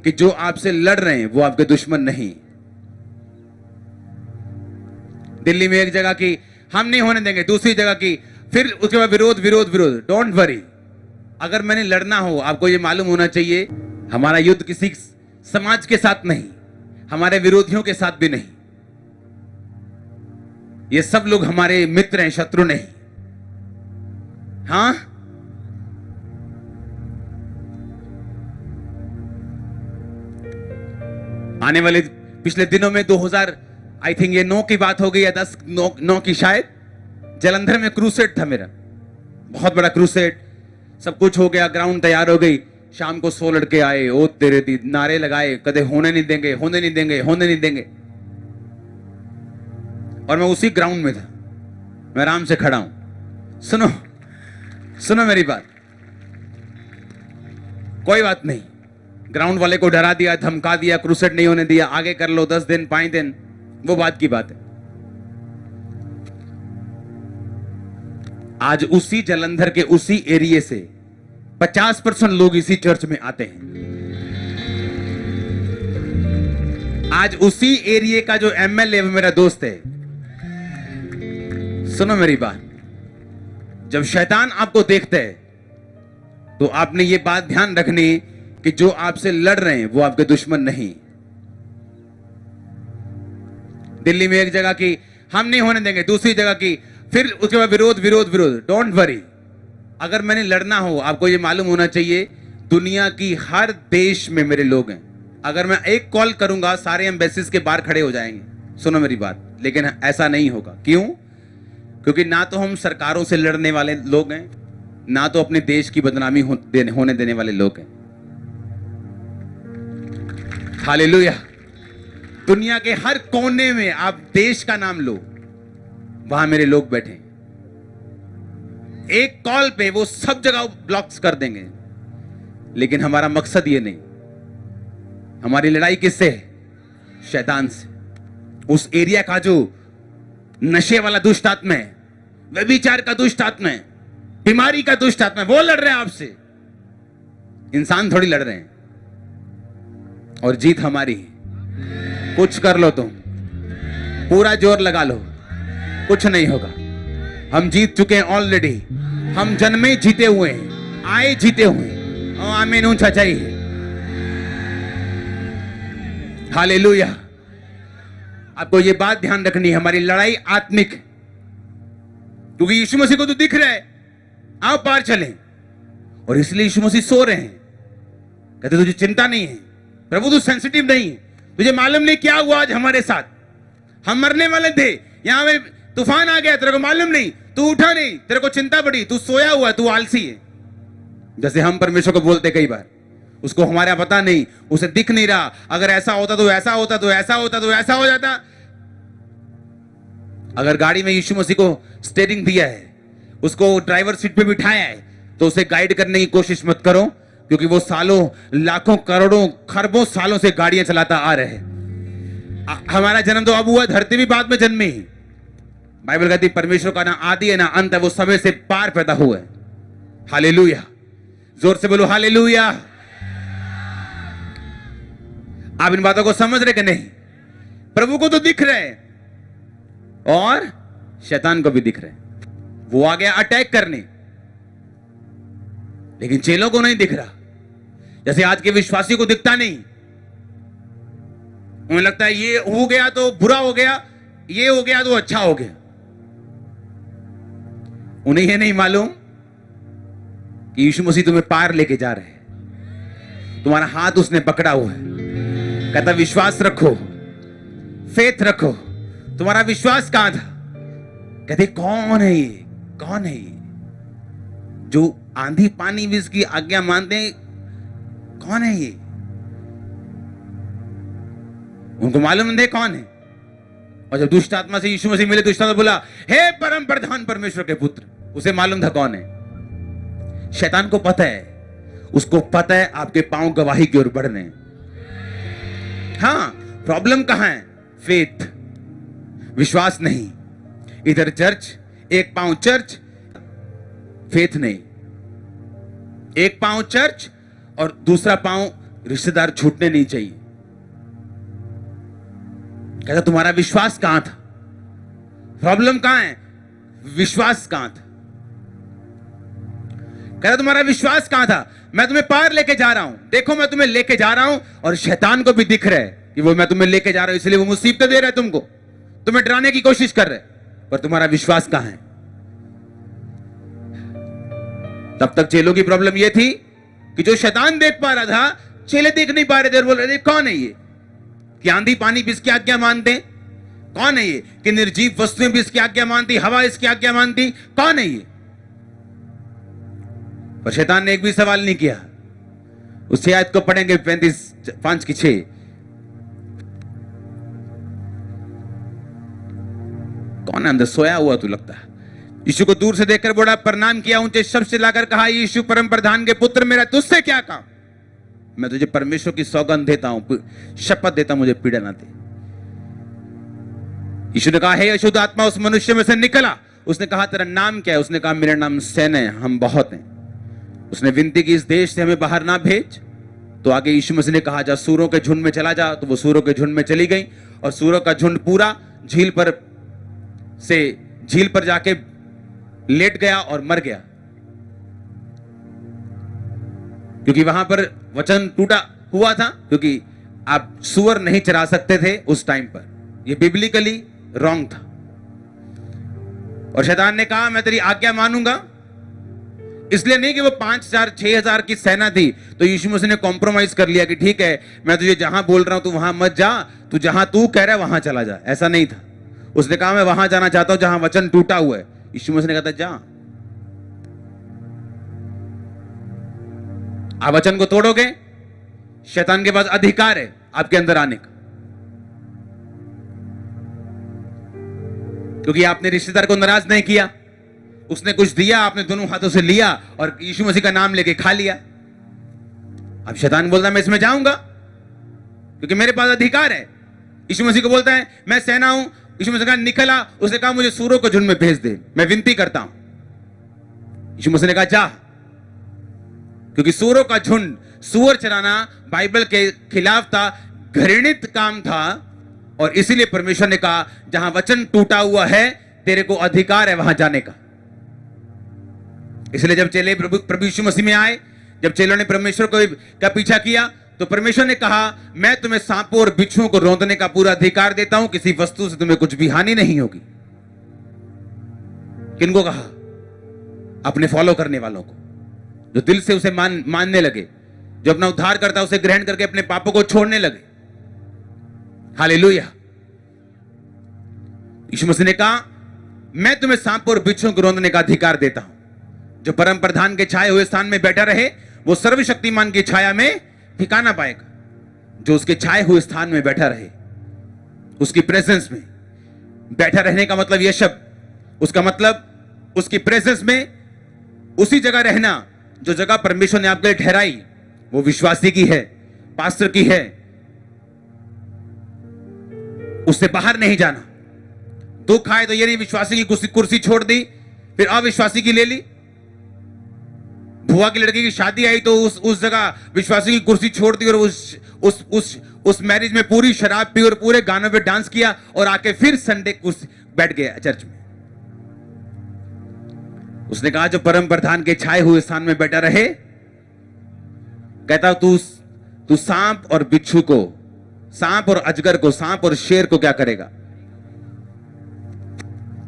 कि जो आपसे लड़ रहे हैं वो आपके दुश्मन नहीं। दिल्ली में एक जगह की हम नहीं होने देंगे, दूसरी जगह की, फिर उसके बाद विरोध विरोध विरोध। डोंट वरी, अगर मैंने लड़ना हो आपको ये मालूम होना चाहिए, हमारा युद्ध किसी समाज के साथ नहीं, हमारे विरोधियों के साथ भी नहीं। ये सब लोग हमारे मित्र हैं, शत्रु नहीं। हां, आने वाले पिछले दिनों में 2000 आई थिंक ये 9 की बात हो गई या 10 9 की शायद, जलंधर में क्रूसेड था मेरा, बहुत बड़ा क्रूसेड। सब कुछ हो गया, ग्राउंड तैयार हो गई। शाम को 100 लड़के आए, ओ तेरे दी, नारे लगाए, कदे होने नहीं देंगे, होने नहीं देंगे, होने नहीं देंगे। और मैं उसी ग्राउंड में था, मैं आराम से खड़ा हूं। सुनो सुनो मेरी बात, कोई बात नहीं, ग्राउंड वाले को डरा दिया, धमका दिया, क्रूसेड नहीं होने दिया, आगे कर लो 10 दिन 5 दिन, वो बात की बात है। आज उसी जलंधर के उसी एरिया से 50% लोग इसी चर्च में आते हैं। आज उसी एरिया का जो एमएलए मेरा दोस्त है, सुनो मेरी बात, जब शैतान आपको देखता है तो आपने ये बात ध्यान रखनी कि जो आपसे लड़ रहे हैं वो आपके दुश्मन नहीं। दिल्ली में एक जगह की हम नहीं होने देंगे, दूसरी जगह की, फिर उसके बाद विरोध विरोध विरोध। डोंट वरी, अगर मैंने लड़ना हो आपको यह मालूम होना चाहिए, दुनिया की हर देश में मेरे लोग हैं। अगर मैं एक कॉल करूंगा सारे एम्बेसीज के बाहर खड़े हो जाएंगे। सुनो मेरी बात, लेकिन ऐसा नहीं होगा। क्यों? क्योंकि ना तो हम सरकारों से लड़ने वाले लोग हैं, ना तो अपने देश की बदनामी होने देने वाले लोग हैं। हालेलुया। दुनिया के हर कोने में आप देश का नाम लो, वहां मेरे लोग बैठे, एक कॉल पे वो सब जगह ब्लॉक्स कर देंगे। लेकिन हमारा मकसद ये नहीं, हमारी लड़ाई किससे है? शैतान से। उस एरिया का जो नशे वाला दुष्ट आत्मा है, व्यभिचार का दुष्ट आत्मा है, बीमारी का दुष्ट आत्मा है, वो लड़ रहे हैं आपसे। इंसान थोड़ी लड़ रहे हैं, और जीत हमारी है। कुछ कर लो तुम, पूरा जोर लगा लो, कुछ नहीं होगा। हम जीत चुके हैं ऑलरेडी। हम जन्मे जीते हुए हैं, आए जीते हुए हैं। आमीन, ऊंचा चाहिए। हालेलुया। आपको यह बात ध्यान रखनी है, हमारी लड़ाई आत्मिक है। क्योंकि यीशु मसीह को तो दिख रहा है, आओ पार चलें। और इसलिए यीशु मसीह सो रहे हैं, कहते तुझे चिंता नहीं है प्रभु, तू सेंसिटिव नहीं है, तुझे मालूम नहीं क्या हुआ आज हमारे साथ। हम मरने वाले थे, यहां में तूफान आ गया, तेरे को मालूम नहीं, तू उठा नहीं, तेरे को चिंता पड़ी, तू सोया हुआ, तू आलसी है। जैसे हम परमेश्वर को बोलते कई बार, उसको हमारा पता नहीं, उसे दिख नहीं रहा। अगर ऐसा होता तो ऐसा होता, तो ऐसा होता तो ऐसा हो जाता। अगर गाड़ी में यीशु मसीह को स्टीयरिंग दिया है, उसको ड्राइवर सीट पे बिठाया है, तो उसे गाइड करने की कोशिश मत करो, क्योंकि वो सालों, लाखों, करोड़ों, खरबों सालों से गाड़ियां चलाता आ रहे हैं। हमारा जन्म तो अब हुआ, धरती भी बाद में जन्मी। बाइबल कहती परमेश्वर का ना आदि है ना अंत है, वो समय से पार पैदा हुआ है। हालेलुया। जोर से बोलो हालेलुया। आप इन बातों को समझ रहे कि नहीं? प्रभु को तो दिख रहे हैं और शैतान को भी दिख रहे हैं। वो आ गया अटैक करने, लेकिन चेलों को नहीं दिख रहा। जैसे आज के विश्वासियों को दिखता नहीं, उन्हें लगता है ये हो गया तो बुरा हो गया, ये हो गया तो अच्छा हो गया। उन्हें यह नहीं मालूम कि यीशु मसीह तुम्हें पार लेके जा रहे हैं। तुम्हारा हाथ उसने पकड़ा हुआ है, कहता विश्वास रखो, फेथ रखो। तुम्हारा विश्वास कहां था? कहते कौन है ये, कौन है ये जो आंधी पानी भी इसकी आज्ञा मानते हैं? कौन है ये? उनको मालूम नहीं कौन है। और जब दुष्ट आत्मा से यीशु मसीह मिले, दुष्ट आत्मा बोला हे परम प्रधान परमेश्वर के पुत्र, उसे मालूम था कौन है। शैतान को पता है, उसको पता है आपके पांव गवाही की ओर बढ़ने। हां, प्रॉब्लम कहां है? फेथ, विश्वास नहीं। इधर चर्च, एक पांव चर्च, फेथ नहीं। एक पांव चर्च और दूसरा पांव रिश्तेदार छूटने नहीं चाहिए। कहता तुम्हारा विश्वास कहां था? प्रॉब्लम कहां है? विश्वास कहां था? कहता तुम्हारा विश्वास कहां था? मैं तुम्हें पार लेके जा रहा हूं, देखो मैं तुम्हें लेके जा रहा हूं, और शैतान को भी दिख रहा है कि वो मैं तुम्हें लेके जा रहा हूं, इसलिए वो मुसीबतें दे रहा है तुमको, तुम्हें डराने की कोशिश कर रहे, पर तुम्हारा विश्वास कहां है? तब तक चेलों की प्रॉब्लम यह थी कि जो शैतान देख पा रहा था, चेले देख नहीं पा रहे थे। बोल रहे थे कौन है ये कि आंधी पानी भी इसकी आज्ञा मानते? कौन है ये कि निर्जीव वस्तुएं भी इसकी आज्ञा मानती, हवा इसकी आज्ञा मानती? कौन है ये? पर शैतान ने एक भी सवाल नहीं किया। उस आयत को पढ़ेंगे 35:5-6। कौन है अंदर? सोया हुआ तू लगता है। यीशु को दूर से देखकर बड़ा प्रणाम किया, ऊंचे शब्द से लाकर कहा, यीशु परम प्रधान के पुत्र, मेरा तुझसे क्या काम? मैं तुझे परमेश्वर की सौगंध देता हूं, शपथ देता हूं, मुझे पीड़ा ना दे। यीशु ने कहा, हे अशुद्ध आत्मा उस मनुष्य में से निकला। उसने कहा, तेरा नाम क्या है? उसने कहा, मेरा नाम सैन है, हम बहुत हैं। उसने विनती की, इस देश से हमें बाहर ना भेज। तो आगे यीशु मसीह ने कहा, जा सूरों के झुंड में चला जा। तो वो सूरों के झुंड में चली गई, और सूरों का झुंड पूरा झील पर जाके लेट गया और मर गया, क्योंकि वहां पर वचन टूटा हुआ था, क्योंकि आप सुअर नहीं चरा सकते थे उस टाइम पर। यह बिब्लिकली रॉन्ग था। और शैतान ने कहा, मैं तेरी आज्ञा मानूंगा। इसलिए नहीं कि वो 5,000-6,000 की सेना थी, तो यीशु मसीह ने कॉम्प्रोमाइज कर लिया कि ठीक है, मैं तुझे जहां बोल रहा हूं तू वहां मत जा, तू जहां तू कह रहा है वहां चला जा। ऐसा नहीं था। उसने कहा, मैं वहां जाना चाहता हूं जहां वचन टूटा हुआ है। यीशु मसीह ने कहा था, जा। आप वचन को तोड़ोगे, शैतान के पास अधिकार है आपके अंदर आने का, क्योंकि आपने रिश्तेदार को नाराज नहीं किया। उसने कुछ दिया, आपने दोनों हाथों से लिया और यीशु मसीह का नाम लेके खा लिया। अब शैतान बोलता है, मैं इसमें जाऊंगा क्योंकि मेरे पास अधिकार है। यीशु मसीह को बोलता है, मैं सेना हूं। यीशु मसीह ने कहा, निकला। उसने कहा, मुझे सूरों को झुंड में भेज दे, मैं विनती करता हूं। यीशु मसीह ने कहा, जा, क्योंकि सूरों का झुंड, सूअर चराना बाइबल के खिलाफ था, घृणित काम था, और इसीलिए परमेश्वर ने कहा, जहां वचन टूटा हुआ है, तेरे को अधिकार है वहां जाने का। इसलिए जब चेले प्रभु यीशु मसीह में आए, जब चेलों ने परमेश्वर का पीछा किया, तो परमेश्वर ने कहा, मैं तुम्हें सांपों और बिच्छुओं को रौंदने का पूरा अधिकार देता हूं, किसी वस्तु से तुम्हें कुछ भी हानि नहीं होगी। किनको कहा? अपने फॉलो करने वालों को, जो दिल से उसे मानने लगे, जो अपना उद्धार करता उसे ग्रहण करके अपने पापों को छोड़ने लगे। हालेलुया। यीशु मसीह ने कहा, मैं तुम्हें सांपों और बिच्छुओं को रौंदने का अधिकार देता हूं। जो परम प्रधान के छाए हुए स्थान में बैठा रहे, वो सर्वशक्तिमान की छाया में ठिकाना पाएगा। जो उसके छाए हुए स्थान में बैठा रहे, उसकी प्रेजेंस में बैठा रहने का मतलब यह शब्द, उसका मतलब उसकी प्रेजेंस में, उसी जगह रहना जो जगह परमेश्वर ने आपके लिए ठहराई, वो विश्वासी की है, पास्टर की है। उससे बाहर नहीं जाना। दुख आए तो ये नहीं विश्वासी की कुर्सी छोड़ दी, फिर अविश्वासी की ले ली। बुआ की लड़की की शादी आई तो उस जगह विश्वासी की कुर्सी छोड़ दी, और उस मैरिज में पूरी शराब पी और पूरे गानों पे डांस किया, और आके फिर संडे कुर्सी बैठ गया चर्च में। उसने कहा, जो परम प्रधान के छाए हुए स्थान में बैठा रहे, कहता तू सांप और बिच्छू को, सांप और अजगर को, सांप और शेर को क्या करेगा?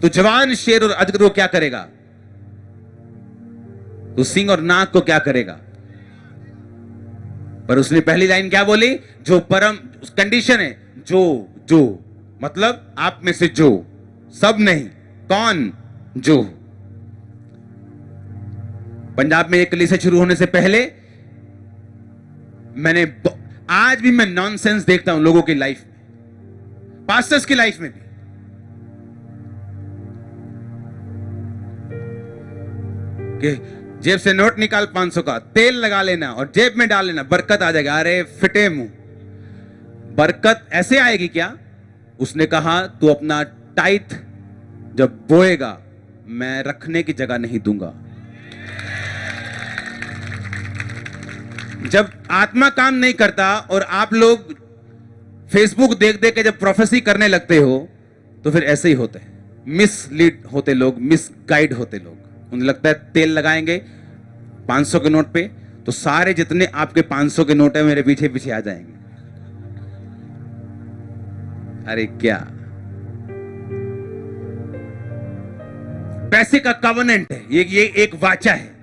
तू जवान शेर और अजगर को क्या करेगा? तू सिंह और नाग को क्या करेगा? पर उसने पहली लाइन क्या बोली? जो परम, कंडीशन है, जो मतलब आप में से जो, सब नहीं, कौन? जो। पंजाब में एक कलीसिया शुरू होने से पहले आज भी मैं नॉनसेंस देखता हूं लोगों की लाइफ में, पास्टर्स की लाइफ में भी। कि जेब से नोट निकाल 500 का, तेल लगा लेना और जेब में डाल लेना, बरकत आ जाएगा। अरे फिटे मुंह, बरकत ऐसे आएगी क्या? उसने कहा, तू अपना टाइथ जब बोएगा, मैं रखने की जगह नहीं दूंगा। जब आत्मा काम नहीं करता और आप लोग फेसबुक देख देख के जब प्रोफेसी करने लगते हो तो फिर ऐसे ही होते हैं, मिसलीड होते लोग, मिसगाइड होते लोग। उन्हें लगता है तेल लगाएंगे 500 के नोट पे तो सारे जितने आपके 500 के नोट है मेरे पीछे पीछे आ जाएंगे। अरे क्या पैसे का कवनेंट है ये एक वाचा है।